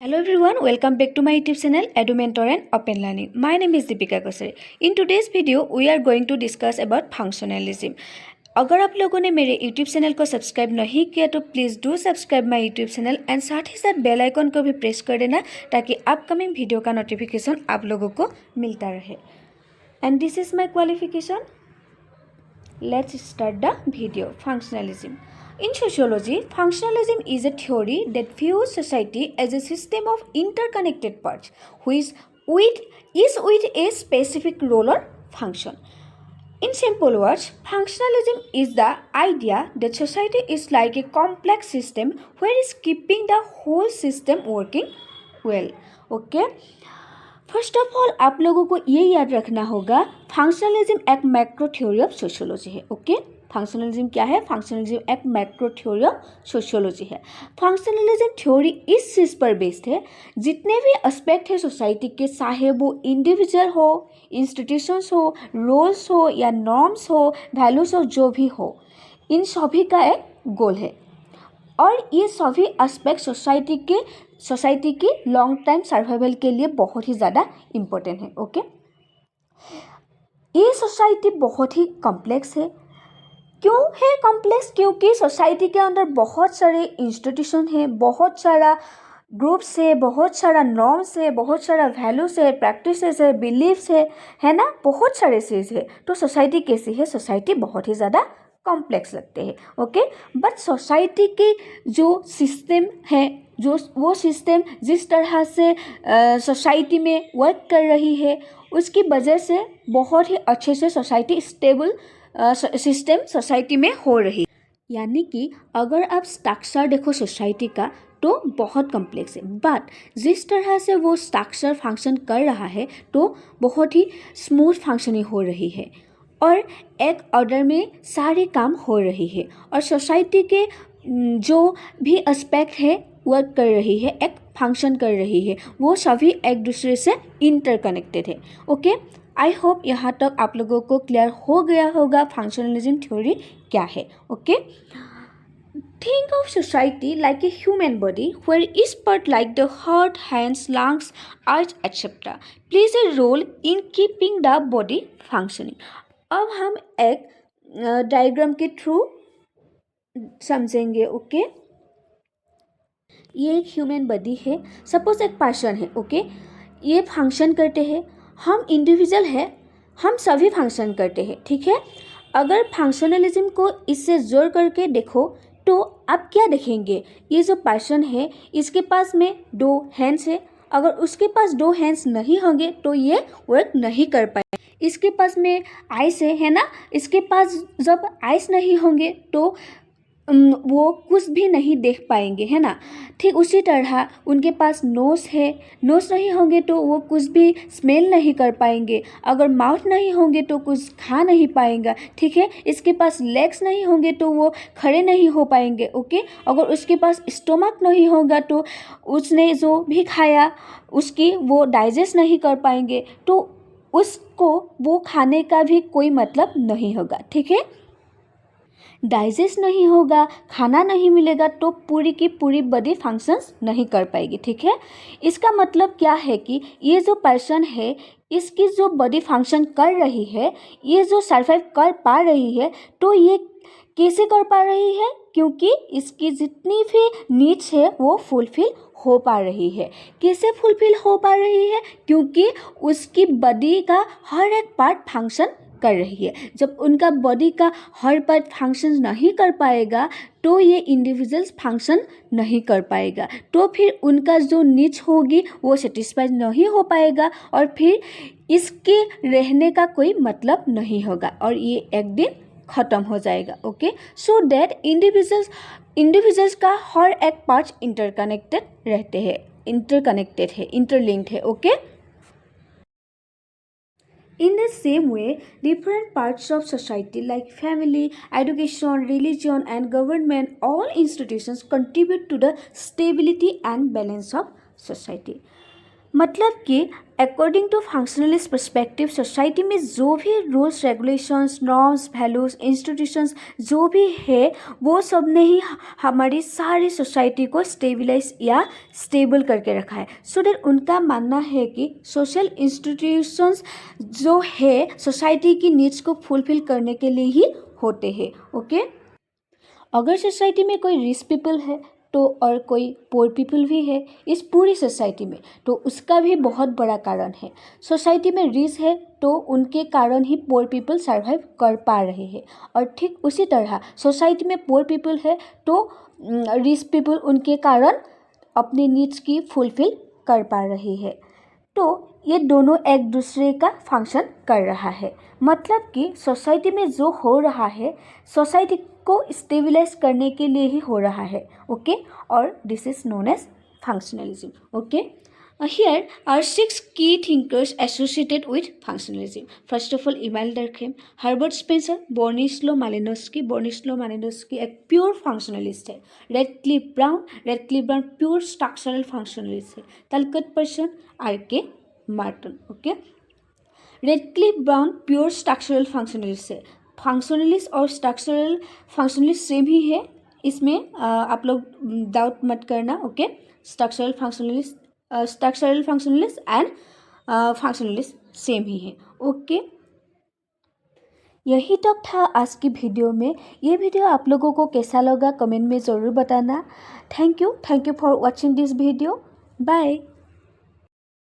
Hello everyone, welcome back to my YouTube channel EduMentor and Open Learning. My name is Deepika Kosari. In today's video, we are going to discuss about functionalism. अगर आप लोगों ने मेरे YouTube channel को subscribe नहीं किया तो please do subscribe my YouTube channel and साथ ही साथ बेल आइकन को भी प्रेस कर देना ताकि अपकमिंग वीडियो का नोटिफिकेशन आप लोगों को मिलता रहे. And this is my qualification. Let's start the video. Functionalism. In sociology, functionalism is a theory that views society as a system of interconnected parts, which is with a specific role or function. In simple words, functionalism is the idea that society is like a complex system where is keeping the whole system working well. Okay. First of all आप लोगों को ये याद रखना होगा functionalism एक macro theory of sociology है. Okay, functionalism क्या है? फंक्शनलिज्म एक मैक्रो थ्योरी ऑफ सोशियोलॉजी है. फंक्शनलिज्म थ्योरी इस चीज़ पर बेस्ड है जितने भी एस्पेक्ट है सोसाइटी के, चाहे वो इंडिविजुअल हो, इंस्टीट्यूशंस हो, रोल्स हो या नॉर्म्स हो, वैल्यूज हो, जो भी हो, इन सभी का एक गोल है. और ये सभी एस्पेक्ट सोसाइटी की लॉन्ग टाइम सर्वाइवल के लिए बहुत ही ज़्यादा इम्पोर्टेंट है. ओके, ये सोसाइटी बहुत ही कॉम्प्लेक्स है. क्यों है कॉम्प्लेक्स? क्योंकि सोसाइटी के अंदर बहुत सारे इंस्टीट्यूशन हैं, बहुत सारा ग्रुप्स है, बहुत सारा नॉर्म्स है, बहुत सारा वैल्यूज है, प्रैक्टिसेस है, बिलीव्स है ना, बहुत सारे चीज़ है. तो सोसाइटी कैसी है? सोसाइटी बहुत ही ज़्यादा कॉम्प्लेक्स लगते हैं. ओके, बट सोसाइटी के जो सिस्टम है, जो वो सिस्टम जिस तरह से सोसाइटी में वर्क कर रही है, उसकी वजह से बहुत ही अच्छे से सोसाइटी स्टेबल सिस्टम सोसाइटी में हो रही है. यानी कि अगर आप स्ट्रक्चर देखो सोसाइटी का तो बहुत कॉम्प्लेक्स है, बट जिस तरह से वो स्ट्रक्चर फंक्शन कर रहा है तो बहुत ही स्मूथ फंक्शनिंग हो रही है और एक ऑर्डर में सारे काम हो रही है. और सोसाइटी के जो भी एस्पेक्ट है वर्क कर रही है, एक फंक्शन कर रही है, वो सभी एक दूसरे से इंटरकनेक्टेड है. ओके, आई होप यहाँ तक आप लोगों को क्लियर हो गया होगा फंक्शनलिज्म थ्योरी क्या है. Okay, think of society like a human body where each part like the heart, hands, lungs, eyes, etc. plays a role in keeping the body functioning. अब हम एक डायग्राम के थ्रू समझेंगे. ओके, ये एक human body है. Suppose एक person है. ओके, ये फंक्शन करते हैं. हम इंडिविजुअल है, हम सभी फंक्शन करते हैं. ठीक है, अगर फंक्शनलिज्म को इससे जोड़ करके देखो तो आप क्या देखेंगे? ये जो पर्सन है इसके पास में 2 हैंड्स है. अगर उसके पास 2 हैंड्स नहीं होंगे तो ये वर्क नहीं कर पाए. इसके पास में आइस है ना, इसके पास जब आइस नहीं होंगे तो वो कुछ भी नहीं देख पाएंगे, है ना. ठीक उसी तरह उनके पास नोज है, नोज नहीं होंगे तो वो कुछ भी स्मेल नहीं कर पाएंगे. अगर माउथ नहीं होंगे तो कुछ खा नहीं पाएंगा. ठीक है, इसके पास लेग्स नहीं होंगे तो वो खड़े नहीं हो पाएंगे. ओके, अगर उसके पास स्टोमक नहीं होगा तो उसने जो भी खाया उसकी वो डाइजेस्ट नहीं कर पाएंगे, तो उसको वो खाने का भी कोई मतलब नहीं होगा. ठीक है, डाइजेस्ट नहीं होगा, खाना नहीं मिलेगा तो पूरी की पूरी बॉडी फंक्शंस नहीं कर पाएगी. ठीक है, इसका मतलब क्या है कि ये जो पर्सन है इसकी जो बॉडी फंक्शन कर रही है, ये जो सर्वाइव कर पा रही है, तो ये कैसे कर पा रही है? क्योंकि इसकी जितनी भी नीड्स है वो फुलफिल हो पा रही है. कैसे फुलफिल हो पा रही है? क्योंकि उसकी बॉडी का हर एक पार्ट फंक्शन कर रही है. जब उनका बॉडी का हर पार्ट फंक्शन नहीं कर पाएगा तो ये इंडिविजुअल्स फंक्शन नहीं कर पाएगा, तो फिर उनका जो नीड्स होगी वो सेटिस्फाई नहीं हो पाएगा और फिर इसके रहने का कोई मतलब नहीं होगा और ये एक दिन ख़त्म हो जाएगा. ओके, सो दैट इंडिविजुअल्स का हर एक पार्ट इंटरकनेक्टेड रहते हैं, इंटरकनेक्टेड है, इंटरलिंक्ड है. Okay, in the same way, different parts of society like family, education, religion and government, all institutions contribute to the stability and balance of society. मतलब कि according to functionalist perspective society में जो भी rules regulations norms values institutions जो भी है वो सब ने ही हमारी सारी सोसाइटी को स्टेबलाइज या स्टेबल करके रखा है। सो दैट उनका मानना है कि सोशल इंस्टीट्यूशंस जो है सोसाइटी की नीड्स को फुलफिल करने के लिए ही होते हैं। ओके, अगर सोसाइटी में कोई रिच पीपल है तो और कोई पुअर पीपल भी है इस पूरी सोसाइटी में, तो उसका भी बहुत बड़ा कारण है। सोसाइटी में रिच है तो उनके कारण ही पुअर पीपल सर्वाइव कर पा रहे हैं, और ठीक उसी तरह सोसाइटी में पुअर पीपल है तो रिच पीपल उनके कारण अपने नीड्स की फुलफिल कर पा रही है। तो ये दोनों एक दूसरे का फंक्शन कर रहा है। मतलब कि सोसाइटी में जो हो रहा है सोसाइटी को स्टेबलाइज करने के लिए ही हो रहा है। ओके, और this is known as functionalism. Okay, here are 6 key thinkers associated with functionalism. First of all, Emmanuel Durkheim, Herbert Spencer, Bronislaw Malinowski. Bronislaw Malinowski एक प्योर फंक्शनलिस्ट है। Radcliffe Brown pure structural functionalist है। Talcott Parson, R K. Merton. Okay, Radcliffe Brown pure structural functionalist है। Functionalist और structural functionalist same ही है, इसमें आप लोग डाउट मत करना। Okay, structural functionalist and functionalist same ही है। ओके, यही तक था आज की वीडियो में। ये वीडियो आप लोगों को कैसा लगा कमेंट में ज़रूर बताना। Thank you for watching this video. Bye.